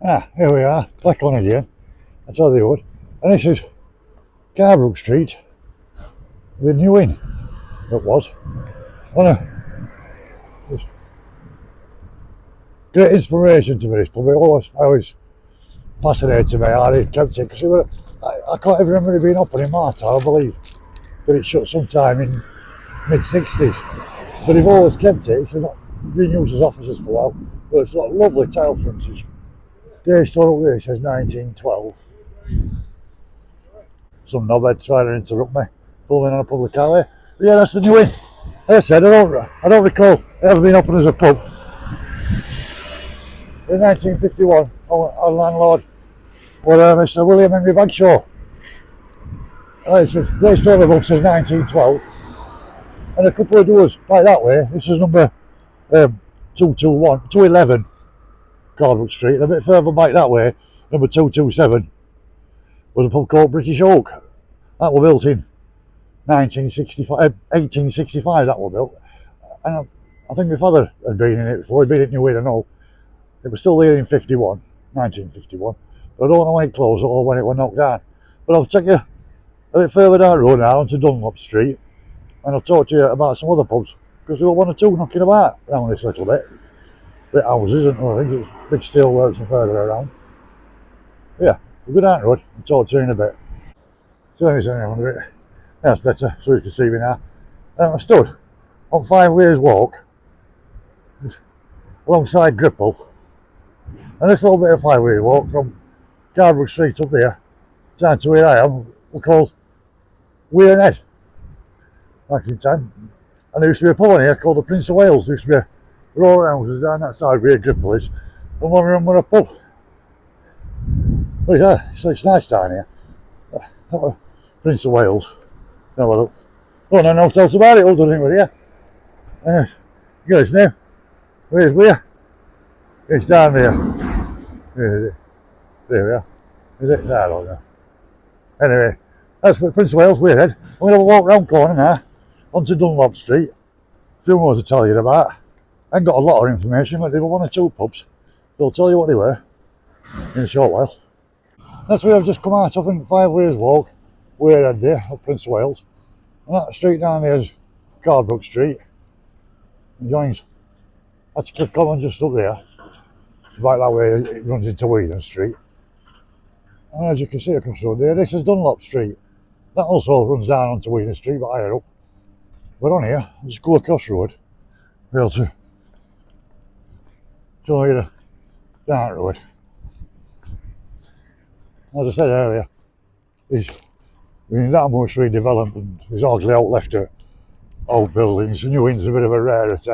Here we are, back on again. I told you what. And this is Carbrook Street, the new inn. It was. It's great inspiration to me, this pub. It always fascinated me. I kept it because I can't even remember it being open in my time, I believe. But it shut sometime in mid-60s. But they've always kept it. It's not been used as offices for a while. But it's got lovely tile frontage. Day store up there says 1912. Some knobhead trying to interrupt me, filming on a public highway. But yeah, that's the new inn. As I said, I don't recall it ever being opened as a pub. In 1951, our landlord was Mr. William Henry Bagshaw. Day store above says 1912. And a couple of doors like that way. This is number 211 Carbrook Street. And a bit further back that way, number 227, was a pub called British Oak. That was built in 1865, that was built. And I think my father had been in it before, he'd been in New Inn and all. It was still there in 1951. But I don't know when it closed or when it was knocked down. But I'll take you a bit further down the road now onto Dunlop Street, and I'll talk to you about some other pubs, because there were one or two knocking about around this little bit. Bit houses and other things, it's big steel works and further around. Yeah, we'll go down the road and talk to you in a bit. So anyway, that's better, so you can see me now. I stood on 5 Ways Walk alongside Gripple, and this little bit of 5 Ways Walk from Carbrook Street up there down to where I am, we're called Weir Head back in time. And there used to be a pub on here called the Prince of Wales. There used to be a row of houses down that side where Gripple is, and one of them were a pub. But yeah, so it's nice down here. Prince of Wales. Have a look. Oh, no, no, tell us about it, other than we're here. You got his name? Where's Weir? It's down there. There we are. Is it? No, I don't know. Anyway, that's Prince of Wales, Weir Head. We're going to walk round corner now, onto Dunlop Street. A few more to tell you about. I ain't got a lot of information, but there were one or two pubs. They'll tell you what they were in a short while. That's where I've just come out of in 5 Ways Walk, Weir Head there, up Prince of Wales. And that street down there is Carbrook Street. It joins, that's Cliff Common just up there. Right that way it runs into Whedon Street. And as you can see across the road there, this is Dunlop Street. That also runs down onto Whedon Street, but higher up. But on here, I'll just go across the road, be able to show you down the road. As I said earlier, there's been that much redevelopment, there's hardly out left of old buildings. The new inn's a bit of a rarity.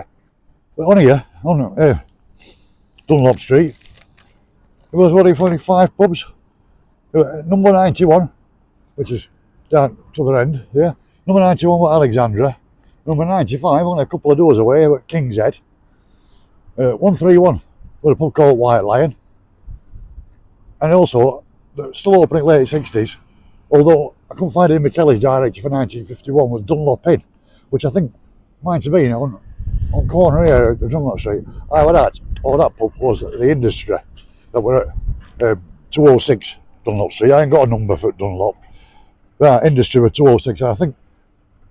But on here, on Dunlop Street, there was only 5 pubs. Number 91, which is down to the end here. Number 91 was Alexandra. Number 95, only a couple of doors away, at King's Head. 131 was a pub called White Lion. And also, still open in late 60s, although I couldn't find it in McKelly's directory for 1951, was Dunlop Inn, which I think might have been on corner here at Dunlop Street. That pub was the Industry that were at 206 Dunlop Street. I ain't got a number for Dunlop. That Industry were 206, and I think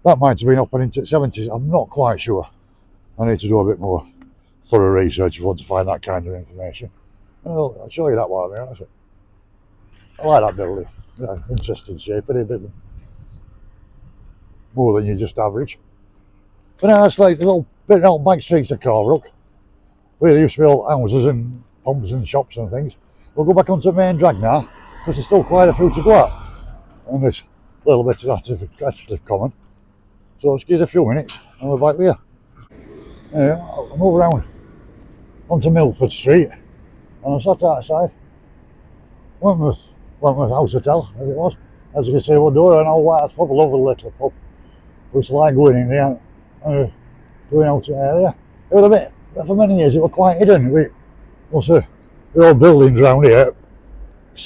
that might have been open into the 70s. I'm not quite sure. I need to do a bit more thorough research if I want to find that kind of information. I'll show you that while I'm here, that's it. I like that building. Yeah, interesting shape, a bit more than you just average. But now it's like a little bit out back streets of Carbrook, where there used to be all houses and pubs and shops and things. We'll go back onto the main drag now, because there's still quite a few to go at. And there's a little bit of that Cliff Common. So just give us a few minutes and we're back here. I'll move around onto Milford Street, and I'm sat outside Wentworth House Hotel, as it was. As you can see, one door, an old white pub, a lovely little pub. Which like going in there and going out to area. It was a bit, for many years it was quite hidden. The old buildings around here,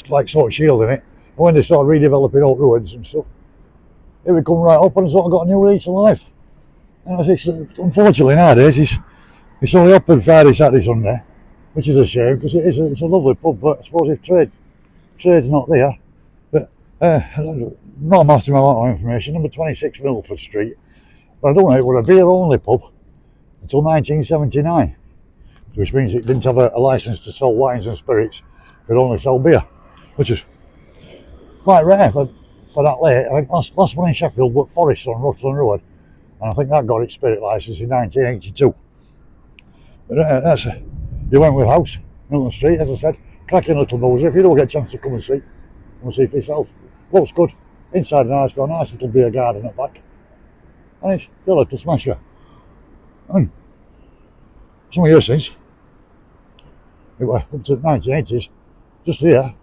like sort of shielding it. And when they started redeveloping old roads and stuff, it would come right up and sort of got a new lease of life. And unfortunately nowadays it's only open Friday, Saturday, Sunday. which is a shame because it's a lovely pub. But I suppose if trade's not there, but not a massive amount of information. Number 26 Milford Street, but I don't know, it was a beer only pub until 1979, which means it didn't have a license to sell wines and spirits. It could only sell beer, which is quite rare for that late. I think last one in Sheffield was Forest on Rutland Road, and I think that got its spirit license in 1982. But you went with House, Milton Street, as I said, cracking little boozer. If you don't get a chance to come and see for yourself. Looks good. Inside nice, got a nice little beer garden at back. And it's a little smasher. And some years since, it was up to the 1980s, just here,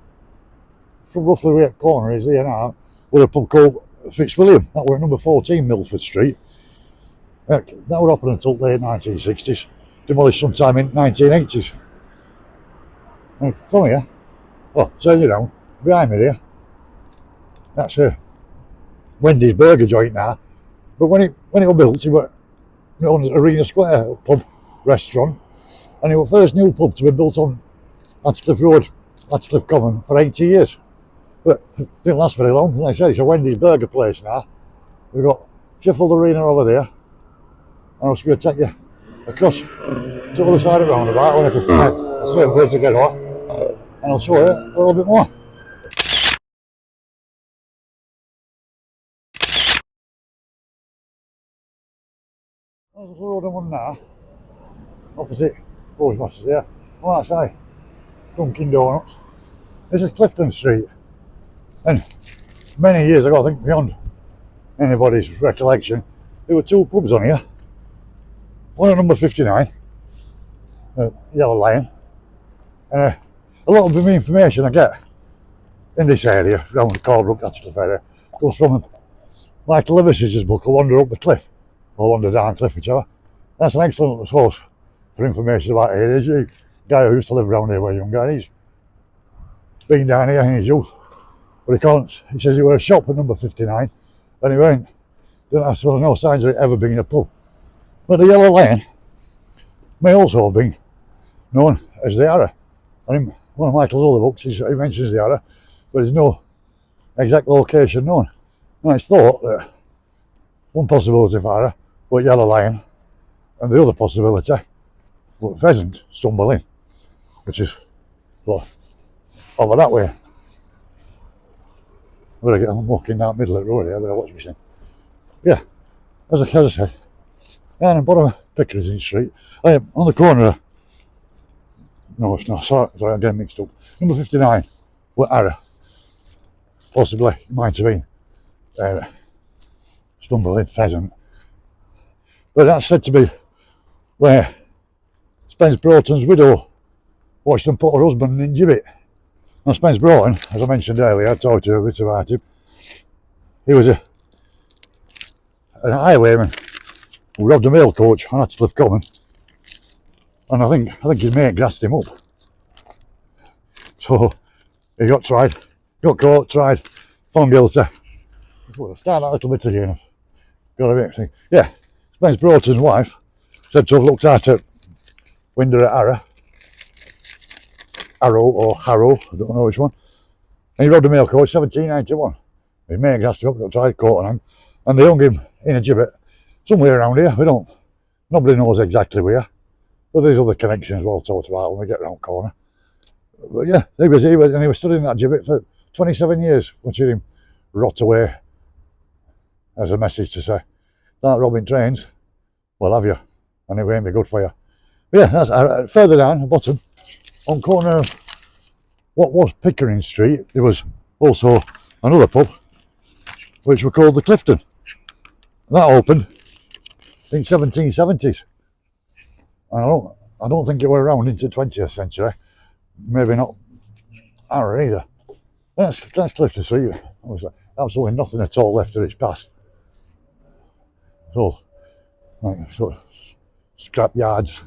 from roughly where the corner is here now, with a pub called Fitzwilliam. That were at number 14 Milford Street. That were open until late 1960s. Demolished sometime in 1980s. And from here, turn you around, behind me there, that's a Wendy's burger joint now. But when it was built, it was known as Arena Square pub restaurant, and it was the first new pub to be built on Atcliffe Road, Atcliffe Common, for 80 years. But it didn't last very long. Like I said, it's a Wendy's burger place now. We've got Sheffield Arena over there, and I was going to take you across to the other side of the roundabout when I can find a certain place to get on, and I'll show you a little bit more. There's the road I'm on now, opposite Postmasters there. On that side, Dunkin' Donuts. This is Clifton Street, and many years ago, I think beyond anybody's recollection, there were two pubs on here. One at number 59, Yellow Lion, and a lot of the information I get in this area, around the Carbrook, that's the area, goes from Michael Levis's book, A Wander Up the Cliff, or Wander Down Cliff, whichever. That's an excellent source for information about areas. The guy who used to live around here when he was younger, he's been down here in his youth, but he can't. He says he was a shop at number 59, and he went. Didn't have no signs of it ever being a pub. But the Yellow Lion may also have been known as the Arrow. And in one of Michael's other books, he mentions the Arrow, but there's no exact location known. And it's thought that one possibility for Arrow was Yellow Lion, and the other possibility was Pheasant stumble in, which is over that way. I'm walking down the middle of the road here, I better watch me. Yeah, as I said, down the bottom of Pickering Street, on the corner, no, it's not, sorry, I'm getting mixed up. Number 59, with Arrow. Possibly, it might have been stumbling Pheasant. But that's said to be where Spence Broughton's widow watched them put her husband in gibbet. Now, Spence Broughton, as I mentioned earlier, I talked to you a bit about him. He was an highwayman who robbed a mail coach on Atcliffe Common, and I think his mate grassed him up. So he got caught, tried, found guilty. We'll start that little bit again. Got a bit. Yeah, Spence Broughton's wife said to have looked at a window at Harrow or Harrow, I don't know which one. And he robbed a mail coach, 1791. His mate grassed him up, got tried, caught on him, and they hung him in a gibbet somewhere around here. Nobody knows exactly where, but there's other connections we'll talk about when we get round the corner. But yeah, he was stood in that gibbet for 27 years, watching him rot away as a message to say, that robbing trains, we'll have you, and it won't be good for you. But yeah, that's further down the bottom, on corner of what was Pickering Street, there was also another pub, which were called the Clifton. That opened in 1770s. And I don't think it were around into the 20th century. Maybe not Arrow either. That's Clifton Street. There's absolutely nothing at all left of its past. So, sort of scrap yards,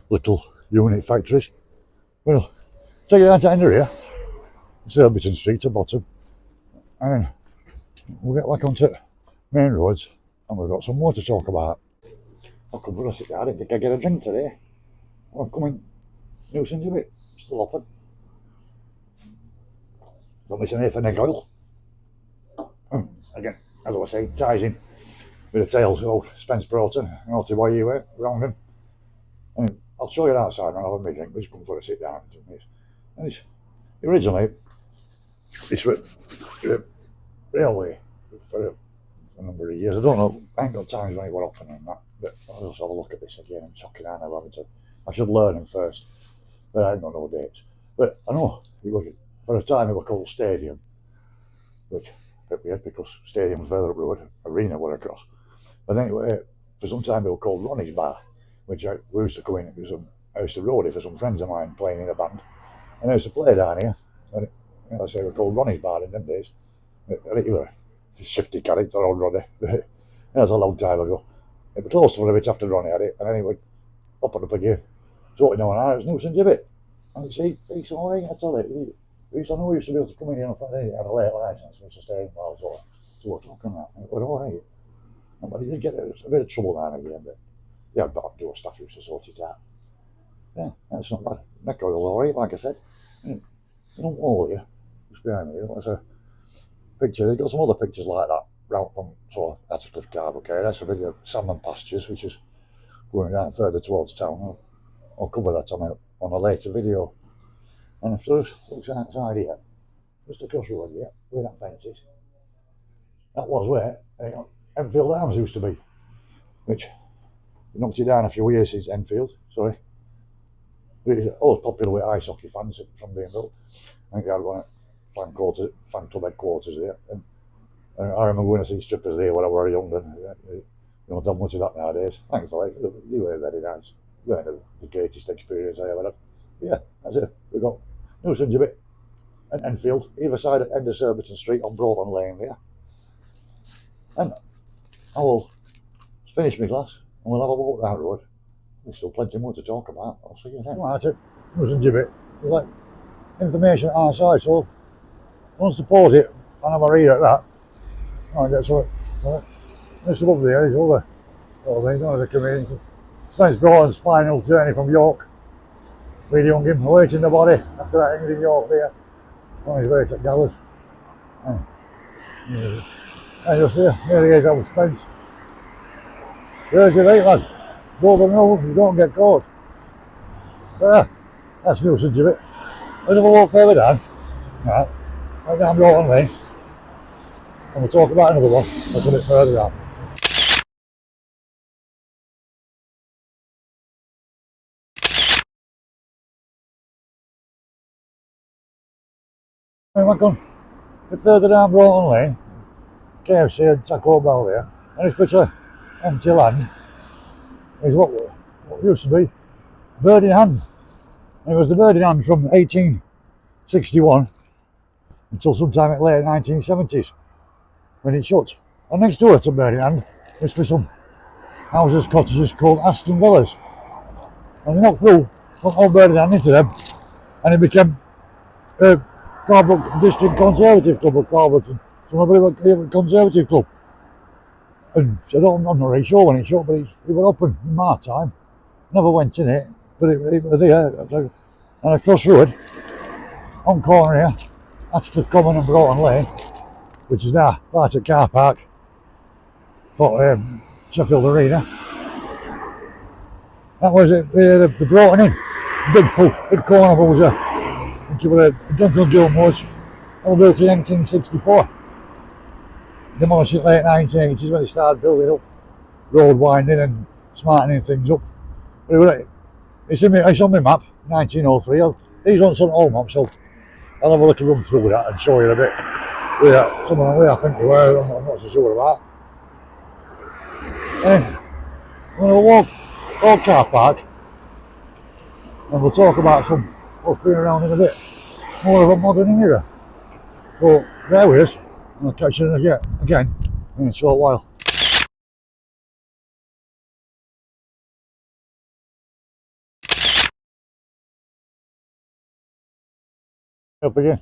little unit factories. Well, take it down to the end of here. It's Ep10 Street at bottom. And then we'll get back onto main roads, and we've got some more to talk about. I could run a sit down. I didn't think I'd get a drink today. I'm coming nuisance of it, still open. Don't miss an for egg oil. Again, as I was saying, ties in with the tails of old Spence Broughton and OTYU around him. And I'll show you outside and I'll have a drink. We just come for a sit down. And it's originally this was railway for a number of years. I don't know, I ain't got time to anywhere often and that, but I'll just have a look at this again. I'm shocking out now having to. I should learn them first, but I ain't got no dates. But I know it was, for a time it was called Stadium, which a bit weird because Stadium was further up the road, Arena were across. But anyway, for some time it was called Ronnie's Bar, which we used to go in. It was I used to roadie for some friends of mine playing in a band, and I used to play down here. And I say it was called Ronnie's Bar in them days. I think you were a shifty character, old Ronnie. That was a long time ago. It was close for a bit after Ronnie had it, and then he would up and up again. So what you know, and I was nuisance of it. And see, he's alright, I tell you. I used to know he used to be able to come in here on Friday, he had a late licence, and used to stay in while it was 2 o'clock and that. And it was alright. But he did get a bit of trouble now and again, but yeah, but door staff used to sort it out. Yeah, that's not bad. Neck oil alright, like I said. You don't all here, just behind me. There's a picture, they've got some other pictures like that round from, so that's a Cliff Carbrook area. That's a video of salmon pastures, which is going down further towards town. I'll cover that on a later video. And if there's looks outside here, just across the road here, where that fence is, that was where Enfield Arms used to be, which knocked it down a few years since Enfield, sorry. But it's always popular with ice hockey fans from being built. I think they had one at fan club headquarters there. And I remember going to see strippers there when I was young, and you don't have much of that nowadays. Thankfully, they were very nice. They weren't the greatest experience I ever had. But yeah, that's it. We've got nuisance a bit and Enfield, either side at end of Surbiton Street on Broughton Lane there. And I will finish my glass and we'll have a walk down the road. There's still plenty more to talk about. I'll see you then. That's it. Nuisance a bit. There's like information at our side, so once to pause it and have a read at that, I'll get something. Just above there is all the community. Spence Broughton's final journey from York. With Youngin awaiting the body after that England York there on his way to Gallows. And just here he is, old Spence. Thursday night, lad. Both of them know you don't get caught. But that's nuisance of it. We'll have a walk further down. Right down Broughton Lane. And we'll talk about another one a little bit further down. We went on a bit further down Broughton Lane, KFC and Taco Bell there, and this bit of empty land is what used to be Bird in Hand. And it was the Bird in Hand from 1861 until sometime in the late 1970s when it shut. And next door to Bird in Hand used to be some houses, cottages called Aston Villas. And they knocked through old Bird in Hand into them, and it became Carbrook District Conservative Club of Carbrook, some Conservative Club. And I'm not really sure when it shut, but it was open in my time. Never went in it, but it was there. And across the road, on corner here, that's Cliff Common and Broughton Lane, which is now part of car park for Sheffield Arena. That was it, the Broughton Inn, big corner was there. I think it was a Duncan Gilmore's, all built in 1964. Demolished in late 1980s when they started building up, road winding and smartening things up. But it's on my map, 1903. These aren't some old maps, so I'll have a look and run through that and show you a bit. Some of them where I think they were, I'm not so sure about. And we're going to walk car park and we'll talk about what's been around in a bit more of a modern era. So there we is. I'll catch you again in a short while. Up again.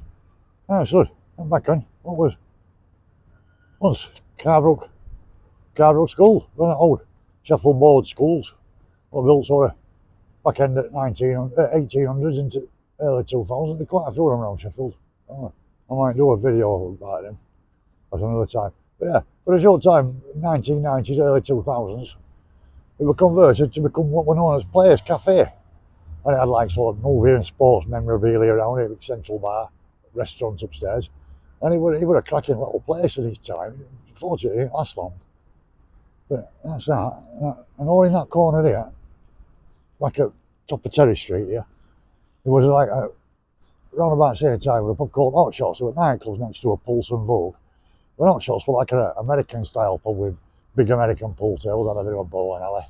Ah, it's good. I'm back on. What was once Carbrook School, one of old Sheffield Board schools. What built sort of back end of 1800s into early 2000s. There's quite a few of them around Sheffield. I might do a video about them at another time. But yeah, for a short time, 1990s, early 2000s, it was converted to become what we're known as Players Cafe. And it had like sort of movie and sports memorabilia around it, with central bar, restaurants upstairs. And it was a cracking little place at its time. Fortunately, it didn't last long. But that's that. And all in that corner there, like at top of Terry Street here, it was like around about the same time with a pub called Hot Shots. There were nightclubs next to a Pulse and Vogue. The Hot Shots were like an American style pub with big American pool tables and a bit of a bowling alley,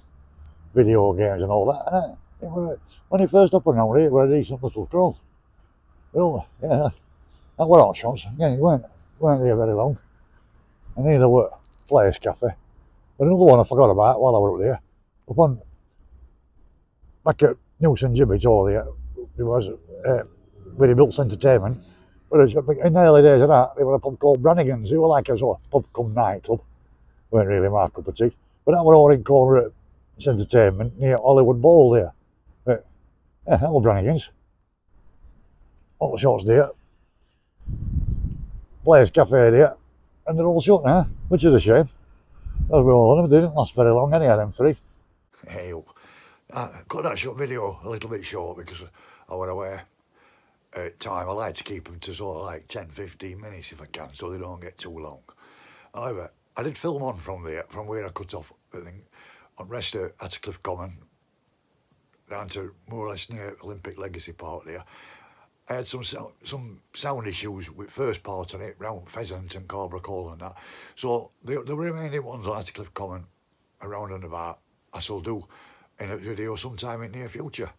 video games and all that. And when it first opened around here, it was a decent little crawl. Well, yeah, that were Hot Shots. Again, it weren't there very long. And neither were Players Cafe. But another one I forgot about while I was up there, back at Newson Gibbet all there, it was where he built entertainment. But in the early days of that, there was a pub called Brannigan's. It was like a sort of pub come nightclub. Weren't really my cup of tea. But that was all in corner at entertainment near Hollywood Bowl there. But yeah, that was Brannigan's. All the shots there. Players Cafe there. And they're all shut now, which is a shame. As we all know, they didn't last very long, any of them three. Hey up. I cut that short video a little bit short because I went away at time. I like to keep them to sort of like 10-15 minutes if I can, so they don't get too long. However, I did film on from there, from where I cut off, I think, on rest of Attercliffe Common, down to more or less near Olympic Legacy Park there. I had some sound issues with first part on it, round Pheasant and Carbrook Hall and that. So the remaining ones on Attercliffe Common, around and about, I shall do in a video sometime in the near future.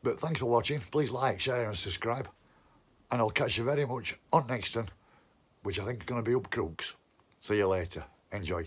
But thanks for watching. Please like, share and subscribe. And I'll catch you very much on next one, which I think is going to be up Crooks. See you later. Enjoy.